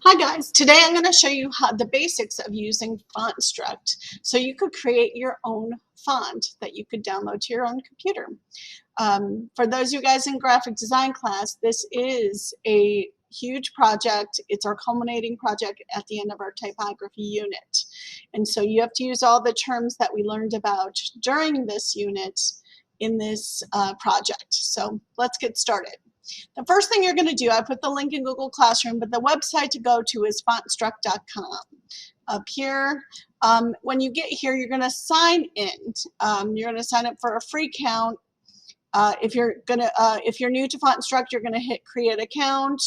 Hi guys, today I'm going to show you how the basics of using Fontstruct so you could create your own font that you could download to your own computer. For those of you guys in graphic design class, this is a huge project. It's our culminating project at the end of our typography unit. And so you have to use all the terms that we learned about during this unit in this project. So let's get started. The first thing you're going to do, I put the link in Google Classroom, but the website to go to is fontstruct.com. Up here, when you get here, you're going to sign in. You're going to sign up for a free account. If you're new to Fontstruct, you're going to hit create account.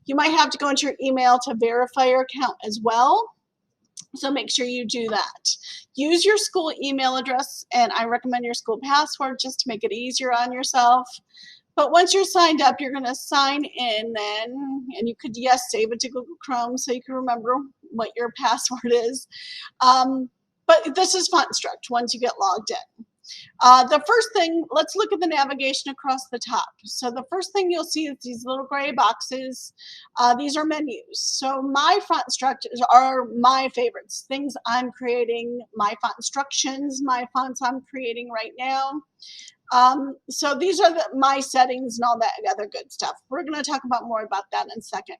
You might have to go into your email to verify your account as well. So make sure you do that. Use your school email address, and I recommend your school password just to make it easier on yourself. But once you're signed up, you're going to sign in then, and you could, yes, save it to Google Chrome so you can remember what your password is. But this is Fontstruct once you get logged in. The first thing, let's look at the navigation across the top. So the first thing you'll see is these little gray boxes. These are menus. So my Fontstruct are my favorites, things I'm creating, my font instructions, my fonts I'm creating right now. So these are my settings and all that other good stuff. We're going to talk about more about that in a second.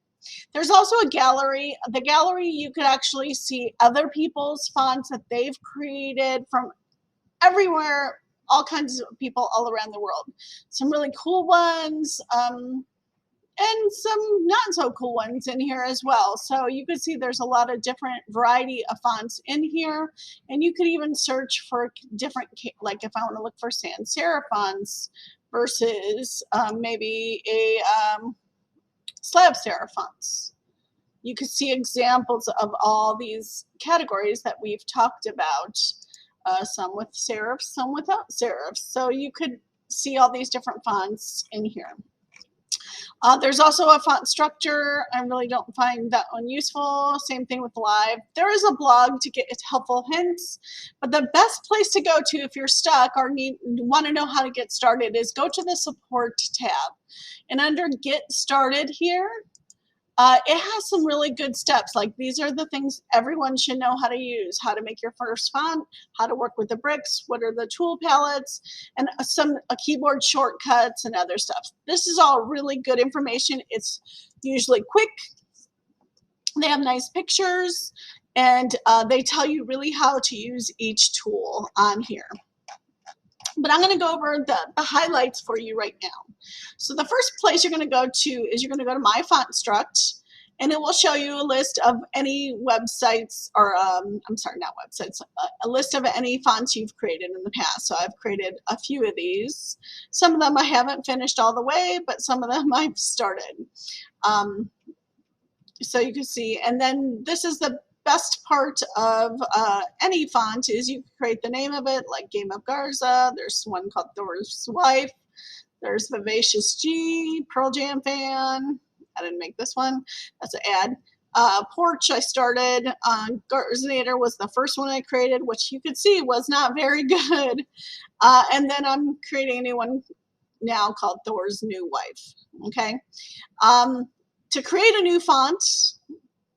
There's also a gallery. The gallery, you could actually see other people's fonts that they've created from everywhere, all kinds of people all around the world. Some really cool ones, and some not so cool ones in here as well. So you can see there's a lot of different variety of fonts in here, and you could even search for different, like if I want to look for sans serif fonts versus maybe a slab serif fonts. You could see examples of all these categories that we've talked about, some with serifs, some without serifs. So you could see all these different fonts in here. There's also a font structure. I really don't find that one useful. Same thing with live. There is a blog to get helpful hints, but the best place to go to if you're stuck or want to know how to get started is go to the support tab. And under get started here, it has some really good steps. Like these are the things everyone should know how to use, how to make your first font, how to work with the bricks, what are the tool palettes, and some keyboard shortcuts and other stuff. This is all really good information. It's usually quick. They have nice pictures, and they tell you really how to use each tool on here. But I'm going to go over the highlights for you right now. So the first place you're going to go to is you're going to go to My Fontstruct, and it will show you a list of any websites, or I'm sorry, not websites, a list of any fonts you've created in the past. So I've created a few of these. Some of them I haven't finished all the way, but some of them I've started. So you can see, and then this is the best part of any font is you create the name of it, like Game of Garza. There's one called Thor's Wife. There's Vivacious G, Pearl Jam Fan. I didn't make this one. That's an ad. Porch I started. Garzator was the first one I created, which you could see was not very good. And then I'm creating a new one now called Thor's New Wife. Okay. To create a new font,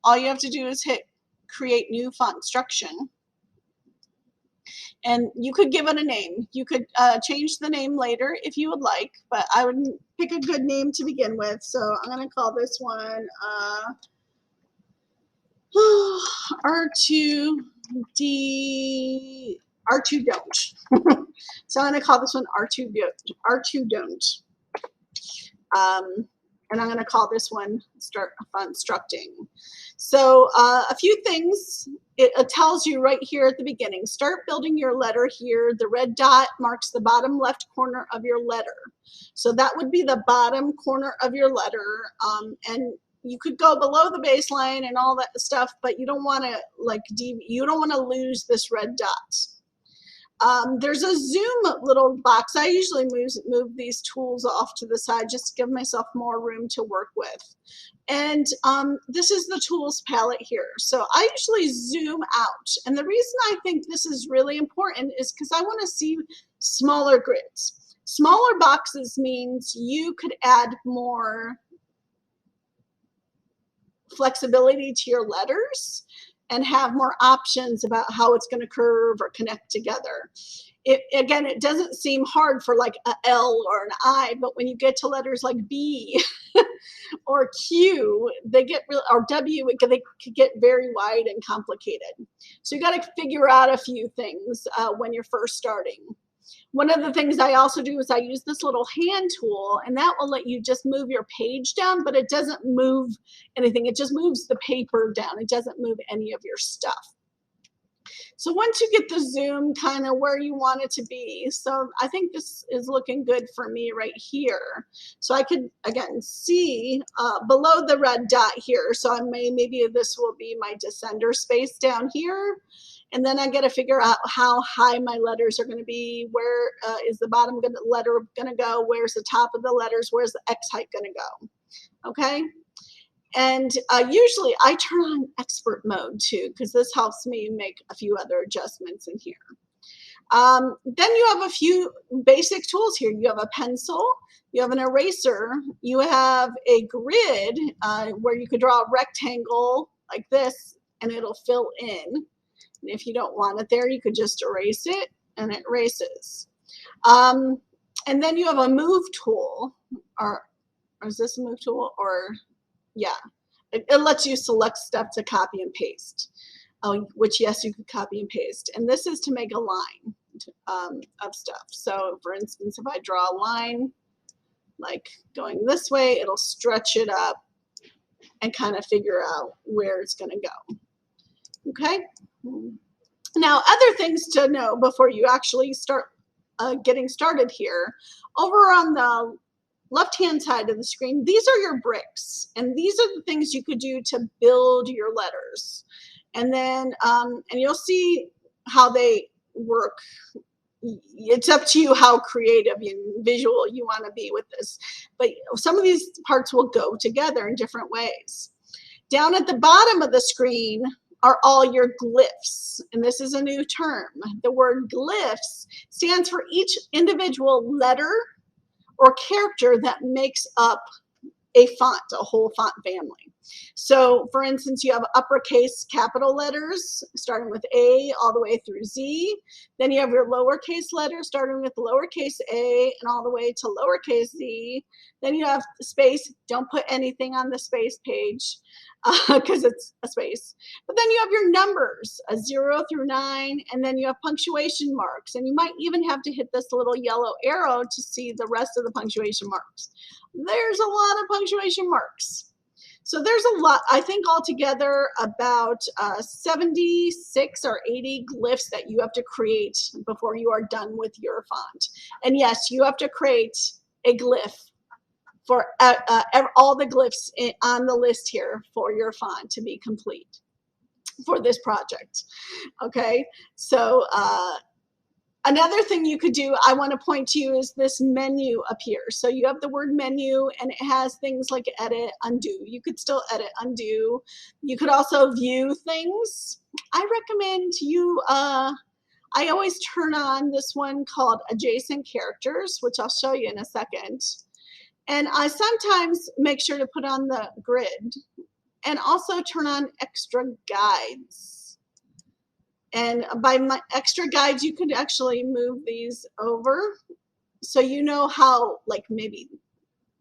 all you have to do is hit create new font instruction, and you could give it a name. You could change the name later if you would like, but I would pick a good name to begin with. So I'm going to call this one R2D R2 don't. So I'm going to call this one R2 don't. And I'm going to call this one start Fontstructing. So a few things, it tells you right here at the beginning. Start building your letter here. The red dot marks the bottom left corner of your letter. So that would be the bottom corner of your letter. And you could go below the baseline and all that stuff, but you don't want to lose this red dot. There's a zoom little box. I usually move these tools off to the side just to give myself more room to work with. And this is the tools palette here. So I usually zoom out. And the reason I think this is really important is because I want to see smaller grids. Smaller boxes means you could add more flexibility to your letters and have more options about how it's going to curve or connect together. Again, it doesn't seem hard for like a L or an I, but when you get to letters like B or Q, they get real, or W, they could get very wide and complicated. So you got to figure out a few things when you're first starting. One of the things I also do is I use this little hand tool, and that will let you just move your page down, but it doesn't move anything. It just moves the paper down. It doesn't move any of your stuff. So once you get the zoom kind of where you want it to be, so I think this is looking good for me right here. So I could, again, see below the red dot here. So maybe this will be my descender space down here. And then I got to figure out how high my letters are going to be. Where is the bottom letter going to go? Where's the top of the letters? Where's the X height going to go? Okay. And usually I turn on expert mode too, because this helps me make a few other adjustments in here. Then you have a few basic tools here. You have a pencil, you have an eraser, you have a grid where you could draw a rectangle like this and it'll fill in. And if you don't want it there, you could just erase it and it erases. And then you have a move tool, or is this a move tool? Or yeah, it lets you select stuff to copy and paste, which yes, you could copy and paste. And this is to make a line of stuff. So for instance, if I draw a line like going this way, it'll stretch it up and kind of figure out where it's going to go. Okay. Now, other things to know before you actually start getting started here, over on the left-hand side of the screen, these are your bricks, and these are the things you could do to build your letters. And then, and you'll see how they work. It's up to you how creative and visual you want to be with this. But some of these parts will go together in different ways. Down at the bottom of the screen are all your glyphs. And this is a new term. The word glyphs stands for each individual letter or character that makes up a font, a whole font family. So for instance, you have uppercase capital letters starting with A all the way through Z. Then you have your lowercase letters starting with lowercase a and all the way to lowercase z. Then you have space. Don't put anything on the space page because it's a space. But then you have your numbers, 0 through 9, and then you have punctuation marks. And you might even have to hit this little yellow arrow to see the rest of the punctuation marks. There's a lot of punctuation marks. So there's a lot, I think altogether about 76 or 80 glyphs that you have to create before you are done with your font. And yes, you have to create a glyph for all the glyphs on the list here for your font to be complete for this project. Okay, so another thing you could do, I want to point to you, is this menu up here. So you have the word menu and it has things like edit, undo. You could still edit, undo. You could also view things. I recommend you, I always turn on this one called adjacent characters, which I'll show you in a second. And I sometimes make sure to put on the grid and also turn on extra guides. And by my extra guides, you could actually move these over so you know how, like, maybe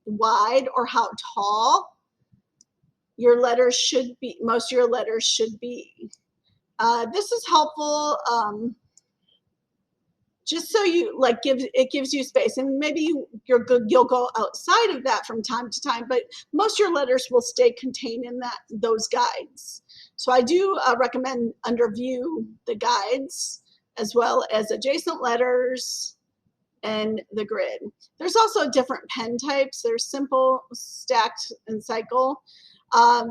wide or how tall your letters should be, most of your letters should be. This is helpful just so you, like, it gives you space. And maybe you'll go outside of that from time to time, but most of your letters will stay contained in those guides. So I do recommend under view the guides as well as adjacent letters and the grid. There's also different pen types. There's simple, stacked, and cycle.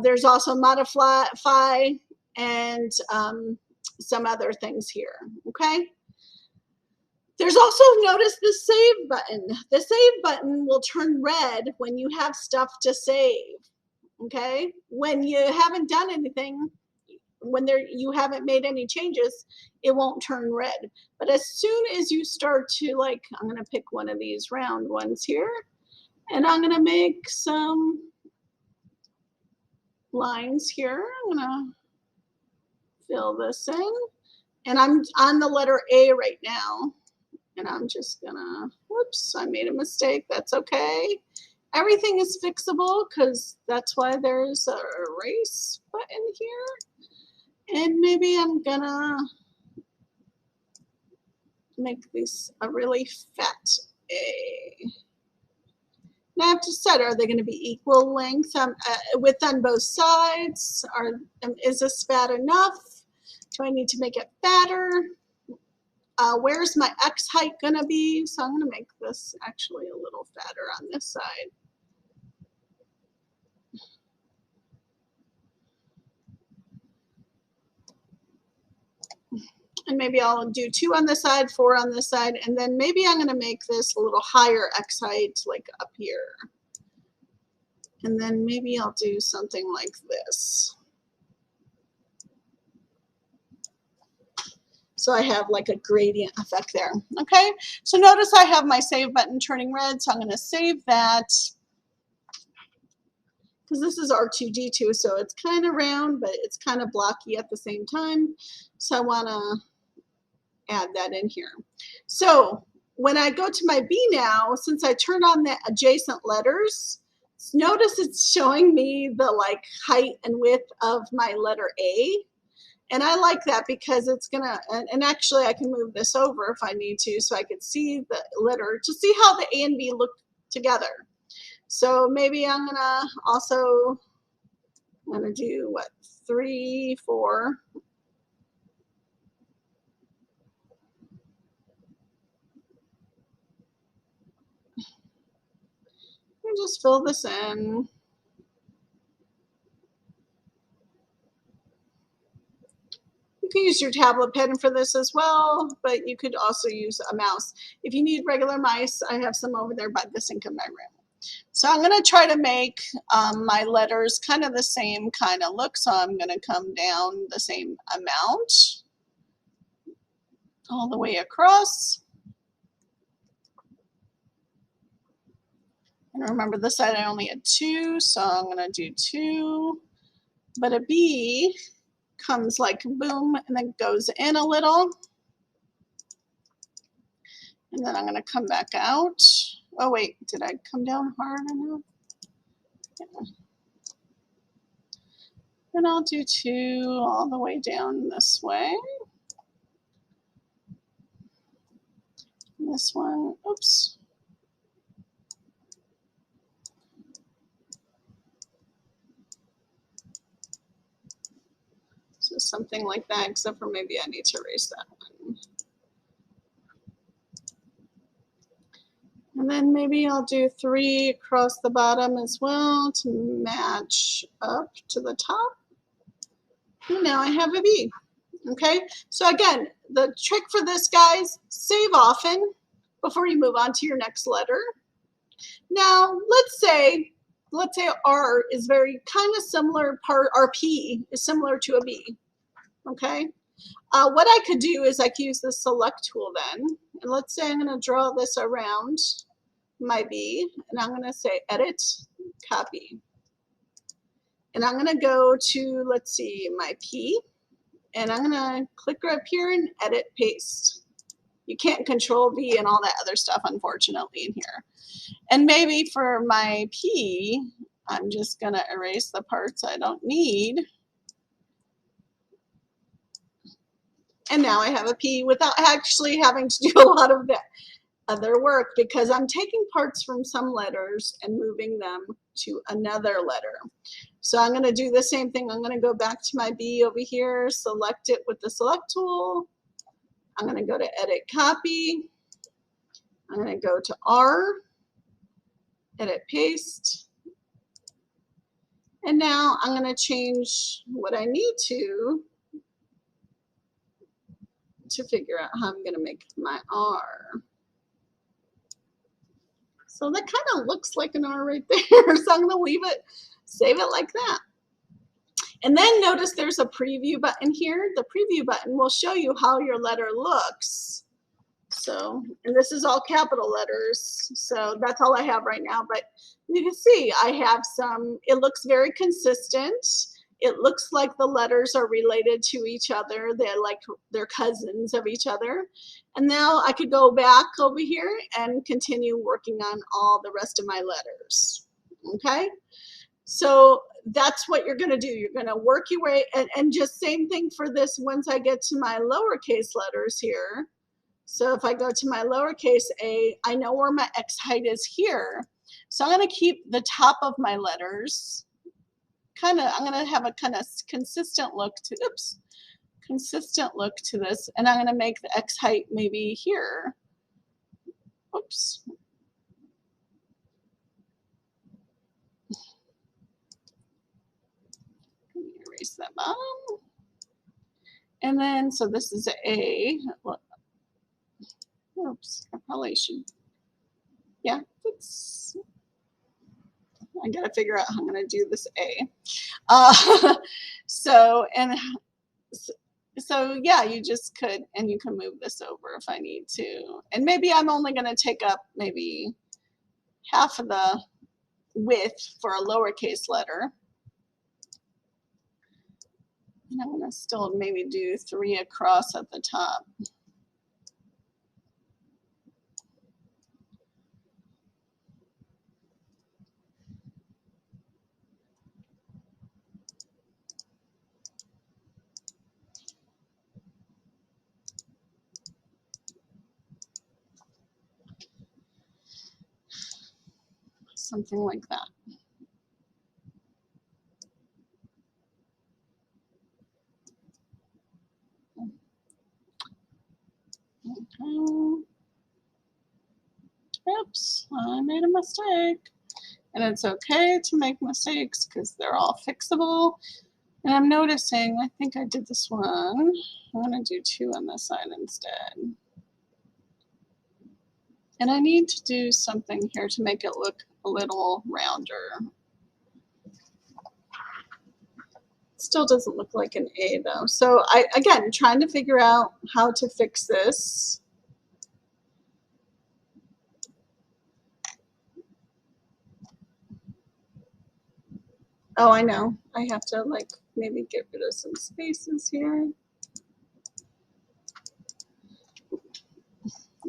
There's also modify and some other things here, okay? There's also, notice the save button. The save button will turn red when you have stuff to save, okay? When you haven't done anything, when you haven't made any changes, it won't turn red. But as soon as you start to, like, I'm gonna pick one of these round ones here, and I'm gonna make some lines here. I'm gonna fill this in. And I'm on the letter A right now. And I'm just gonna, whoops, I made a mistake. That's okay. Everything is fixable because that's why there's a erase button here. And maybe I'm gonna make this a really fat A. Now I have to decide, are they going to be equal length, width on both sides? Is this fat enough? Do I need to make it fatter? Where's my X height going to be? So I'm going to make this actually a little fatter on this side. And maybe I'll do 2 on this side, 4 on this side, and then maybe I'm going to make this a little higher X height, like up here. And then maybe I'll do something like this. So I have like a gradient effect there. Okay, so notice I have my save button turning red, so I'm going to save that. Because this is R2D2, so it's kind of round, but it's kind of blocky at the same time. So I want to add that in here. So when I go to my B now, since I turn on the adjacent letters, notice it's showing me the like height and width of my letter A. And I like that because it's gonna, and actually I can move this over if I need to so I can see the letter, to see how the A and B look together. So maybe I'm gonna also, I'm gonna do what, 3, 4. And just fill this in. You can use your tablet pen for this as well, but you could also use a mouse. If you need regular mice, I have some over there by the sink in my room. So I'm going to try to make my letters kind of the same kind of look. So I'm going to come down the same amount all the way across. And remember this side I only had 2, so I'm going to do 2. But a B comes like boom and then goes in a little. And then I'm going to come back out. Oh wait, did I come down hard enough? Yeah. And I'll do 2 all the way down this way. And this one, oops. So something like that, except for maybe I need to erase that one. And then maybe I'll do 3 across the bottom as well to match up to the top. And now I have a B. Okay, so again, the trick for this, guys, save often before you move on to your next letter. Now, let's say R is very kind of similar, RP is similar to a B. Okay, what I could do is I could use the select tool then, and let's say I'm going to draw this around my B, and I'm going to say edit, copy. And I'm going to go to, let's see, my P, and I'm going to click right up here and edit, paste. You can't control V and all that other stuff, unfortunately, in here. And maybe for my P, I'm just going to erase the parts I don't need. And now I have a P without actually having to do a lot of that other work, because I'm taking parts from some letters and moving them to another letter. So I'm going to do the same thing. I'm going to go back to my B over here, select it with the select tool. I'm going to go to edit, copy. I'm going to go to R, edit, paste. And now I'm going to change what I need to figure out how I'm going to make my R. So that kind of looks like an R right there. So I'm going to leave it, save it like that. And then notice there's a preview button here. The preview button will show you how your letter looks. So, and this is all capital letters. So that's all I have right now. But you can see I have some, it looks very consistent. It looks like the letters are related to each other. They're like, they're cousins of each other. And now I could go back over here and continue working on all the rest of my letters. Okay. So that's what you're going to do. You're going to work your way, and just same thing for this once I get to my lowercase letters here. So if I go to my lowercase a, I know where my X height is here. So I'm going to keep the top of my letters I'm going to have a kind of consistent look to, consistent look to this. And I'm going to make the X height maybe here. Oops. Erase that bottom. And then, so this is A. Oops, I probably should. Yeah, I gotta figure out how I'm gonna do this A. So yeah, you just could, and you can move this over if I need to. And maybe I'm only gonna take up maybe half of the width for a lowercase letter. And I'm gonna still maybe do 3 across at the top. Something like that. Okay. Oops, I made a mistake. And it's okay to make mistakes because they're all fixable. And I'm noticing, I think I did this one. I'm going to do 2 on this side instead. And I need to do something here to make it look a little rounder. Still doesn't look like an A though. So again, trying to figure out how to fix this. Oh, I know. I have to like maybe get rid of some spaces here.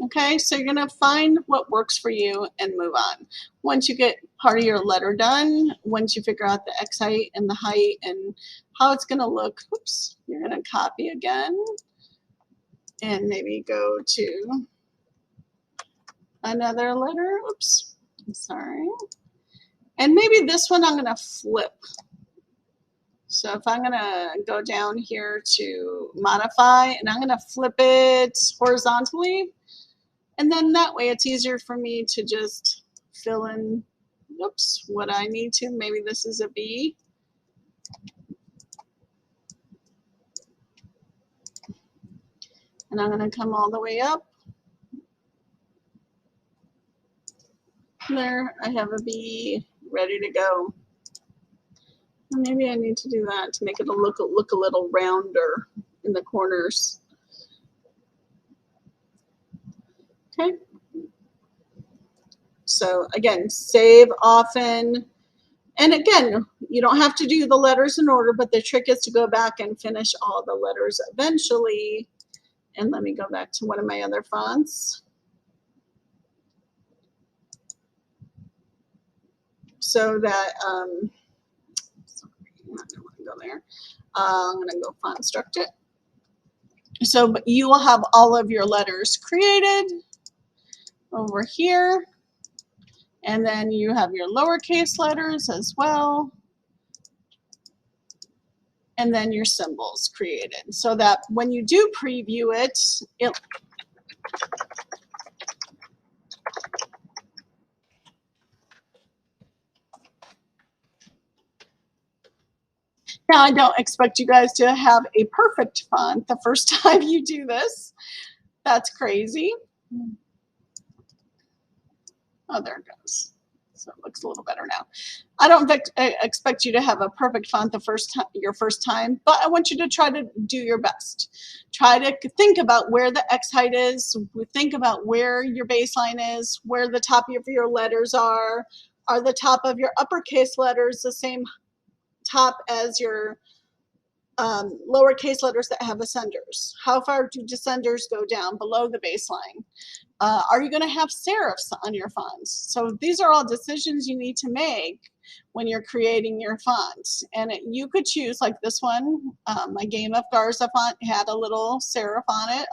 Okay, so you're going to find what works for you and move on. Once you get part of your letter done, once you figure out the X height and the height and how it's going to look, oops, you're going to copy again and maybe go to another letter. Oops, I'm sorry. And maybe this one I'm going to flip. So if I'm going to go down here to modify, and I'm going to flip it horizontally. And then that way it's easier for me to just fill in, oops, what I need to. Maybe this is a B. And I'm going to come all the way up. There, I have a B ready to go. And maybe I need to do that to make it look a little rounder in the corners. Okay. So again, save often. And again, you don't have to do the letters in order, but the trick is to go back and finish all the letters eventually. And let me go back to one of my other fonts. So that, sorry, I don't want to go there. I'm going to go Fontstruct it. So you will have all of your letters created over here. And then you have your lowercase letters as well. And then your symbols created. So that when you do preview it, now I don't expect you guys to have a perfect font the first time you do this. That's crazy. Oh, there it goes. So it looks a little better now. I don't expect you to have a perfect font the first time, your first time, but I want you to try to do your best. Try to think about where the X height is. Think about where your baseline is, where the top of your letters are. Are the top of your uppercase letters the same top as your lowercase letters that have ascenders? How far do descenders go down below the baseline? Are you going to have serifs on your fonts? So these are all decisions you need to make when you're creating your fonts. And you could choose, like this one, my Game of Garza font had a little serif on it.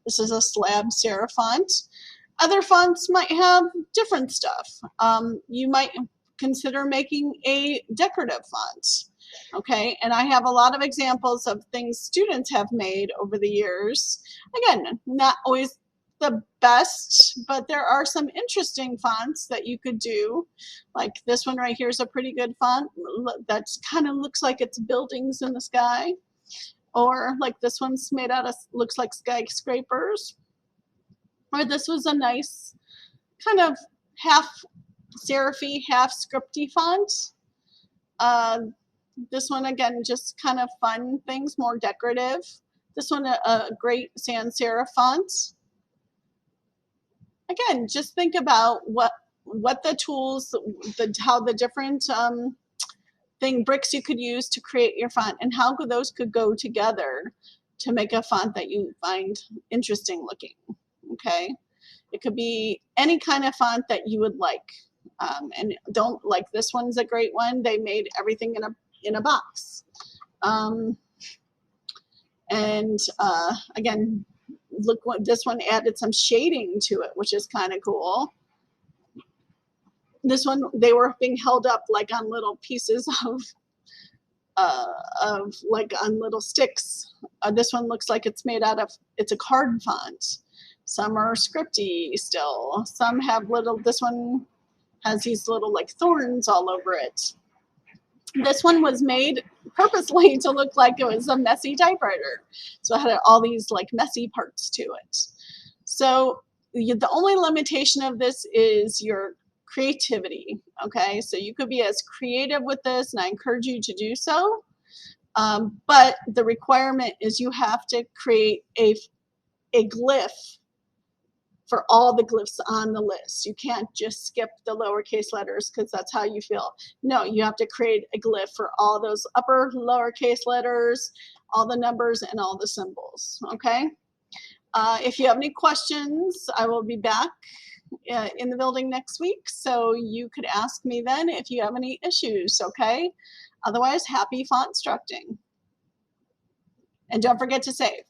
This is a slab serif font. Other fonts might have different stuff. You might consider making a decorative font. Okay, and I have a lot of examples of things students have made over the years. Again, not always the best, but there are some interesting fonts that you could do. Like this one right here is a pretty good font that kind of looks like it's buildings in the sky. Or like this one's made out of, looks like skyscrapers. Or this was a nice kind of half serify, half scripty font. This one, again, just kind of fun things, more decorative. This one, a great sans serif font. Again, just think about what the tools, how the different bricks you could use to create your font, and how those could go together to make a font that you find interesting looking. Okay, it could be any kind of font that you would like. And don't, like this one's a great one. They made everything in a box. Again, look what this one added, some shading to it, which is kind of cool. This one, they were being held up like on little pieces of like on little sticks. This one looks like it's made out of, it's a card font. Some are scripty still. Some have little, this one has these little like thorns all over it. This one was made purposely to look like it was a messy typewriter. So it had all these like messy parts to it. So the only limitation of this is your creativity. Okay, so you could be as creative with this, and I encourage you to do so. But the requirement is you have to create a glyph for all the glyphs on the list. You can't just skip the lowercase letters because that's how you feel. No, you have to create a glyph for all those upper lowercase letters, all the numbers, and all the symbols. Okay. If you have any questions, I will be back in the building next week, so you could ask me then if you have any issues. Okay. Otherwise, happy Fontstructing. And don't forget to save.